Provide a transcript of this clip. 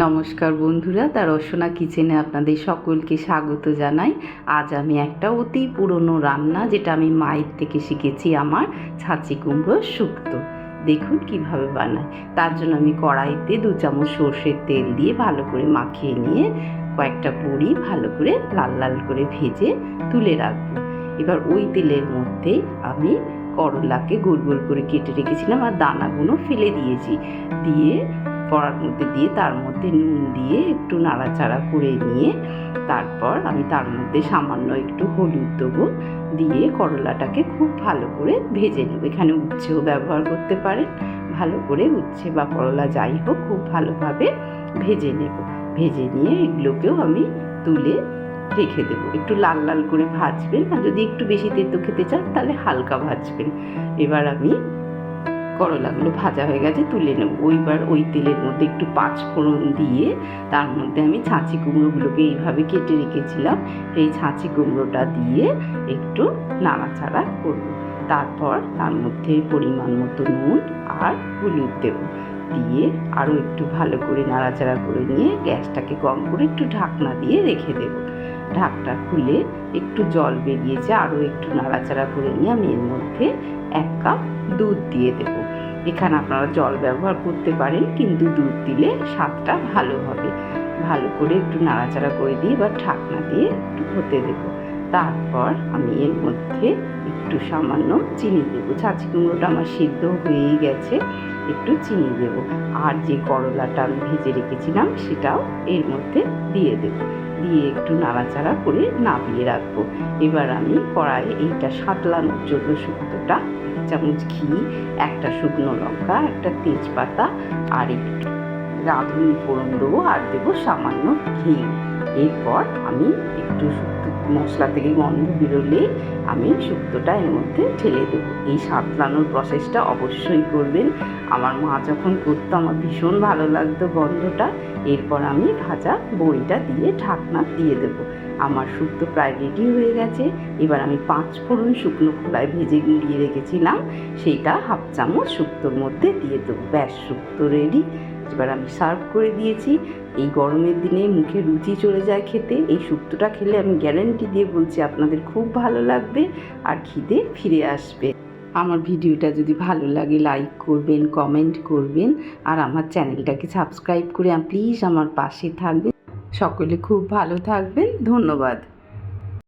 নমস্কার বন্ধুরা, তার রসনা কিচেনে আপনাদের সকলকে স্বাগত জানাই। আজ আমি একটা অতি পুরনো রান্না, যেটা আমি মায়ের থেকে শিখেছি, আমার ছাঁচি কুমড়োর শুক্তো। দেখুন কিভাবে বানাই। তার জন্য আমি কড়াইতে 2 চামচ সর্ষের তেল দিয়ে ভালো করে মাখিয়ে নিয়ে কয়েকটা বড়ি ভালো করে লাল লাল করে ভেজে তুলে রাখবো। এবার ওই তেলের মধ্যে আমি করলাকে গোল গোল করে কেটে রেখেছিলাম আর দানাগুলো ফেলে দিয়েছি, দিয়ে কড়ার মধ্যে দিয়ে তার মধ্যে নুন দিয়ে একটু নাড়াচাড়া করে নিয়ে তারপর আমি তার মধ্যে সামান্য একটু হলুদ দেবো, দিয়ে করলাটাকে খুব ভালো করে ভেজে নেব। এখানে উচ্ছেও ব্যবহার করতে পারেন। ভালো করে উচ্ছে বা করলা যাই হোক খুব ভালোভাবে ভেজে নেব। ভেজে নিয়ে এগুলোকেও আমি তুলে রেখে দেবো। একটু লাল লাল করে ভাজবেন, আর যদি একটু বেশি তেতো খেতে চান তাহলে হালকা ভাজবেন। এবার আমি করলাগুলো ভাজা হয়ে গেছে, তুলে নেব। ওইবার ওই তেলের মধ্যে একটু 5 ফোড়ন দিয়ে তার মধ্যে আমি ছাঁচি কুমড়োগুলোকে এইভাবে কেটে রেখেছিলাম, এই ছাঁচি কুমড়োটা দিয়ে একটু নাড়াচাড়া করব। তারপর তার মধ্যে পরিমাণ মতো নুন আর হলুদ দেব, দিয়ে আরও একটু ভালো করে নাড়াচাড়া করে নিয়ে গ্যাসটাকে কম করে একটু ঢাকনা দিয়ে রেখে দেব। ঢাকটা খুলে একটু জল বেরিয়েছে, আরও একটু নাড়াচাড়া করে নিয়ে আমি এর মধ্যে 1 কাপ দুধ দিয়ে দেব। এখানে আপনারা জল ব্যবহার করতে পারেন, কিন্তু দুধ দিলে স্বাদটা ভালো হবে। ভালো করে একটু নাড়াচাড়া করে দিয়ে এবার ঢাকনা দিয়ে একটু হতে দেব। তারপর আমি এর মধ্যে একটু সামান্য চিনি দেবো। ছাঁচি কুমড়োটা আমার সিদ্ধ হয়েই গেছে, একটু চিনি দেব। আর যে করলাটা আমি ভেজে রেখেছিলাম সেটাও এর মধ্যে দিয়ে দেব, দিয়ে একটু নাড়াচাড়া করে নামিয়ে রাখবো। এবার আমি কড়াইয়ে এইটা সাঁতলানোর জন্য শুক্তোটা 1 চামচ ঘি, একটা শুকনো লঙ্কা, একটা তেজপাতা আর একটু রাঁধুনি ফোড়ন দেবো, আর দেবো সামান্য ঘি। এরপর আমি একটু শুক্তো মশলা থেকে গন্ধ বেরোলে আমি শুক্তোটা এর মধ্যে ঢেলে দেবো। এই সাঁতলানোর প্রসেসটা অবশ্যই করবেন। আমার মা যখন করতো আমার ভীষণ ভালো লাগতো গন্ধটা। এরপর আমি ভাজা বড়িটা দিয়ে ঢাকনা দিয়ে দেবো। আমার শুক্তো প্রায় রেডি হয়ে গেছে। এবার আমি 5 ফোড়ন শুকনো খোলায় ভেজে গুঁড়িয়ে রেখেছিলাম, সেইটা 1/2 চামচ শুক্তোর মধ্যে দিয়ে দেবো। ব্যাস, শুক্তো রেডি। এবার আমি সার্ভ করে দিয়েছি। এই গরমের দিনে মুখে রুচি চলে যায় খেতে। এই শুক্তোটা খেলে আমি গ্যারান্টি দিয়ে বলছি আপনাদের খুব ভালো লাগবে আর খিদে ফিরে আসবে। আমার ভিডিওটা যদি ভালো লাগে লাইক করবেন, কমেন্ট করবেন, আর আমার চ্যানেলটাকে সাবস্ক্রাইব করে প্লিজ আমার পাশে থাকবেন। সকলে খুব ভালো থাকবেন। ধন্যবাদ।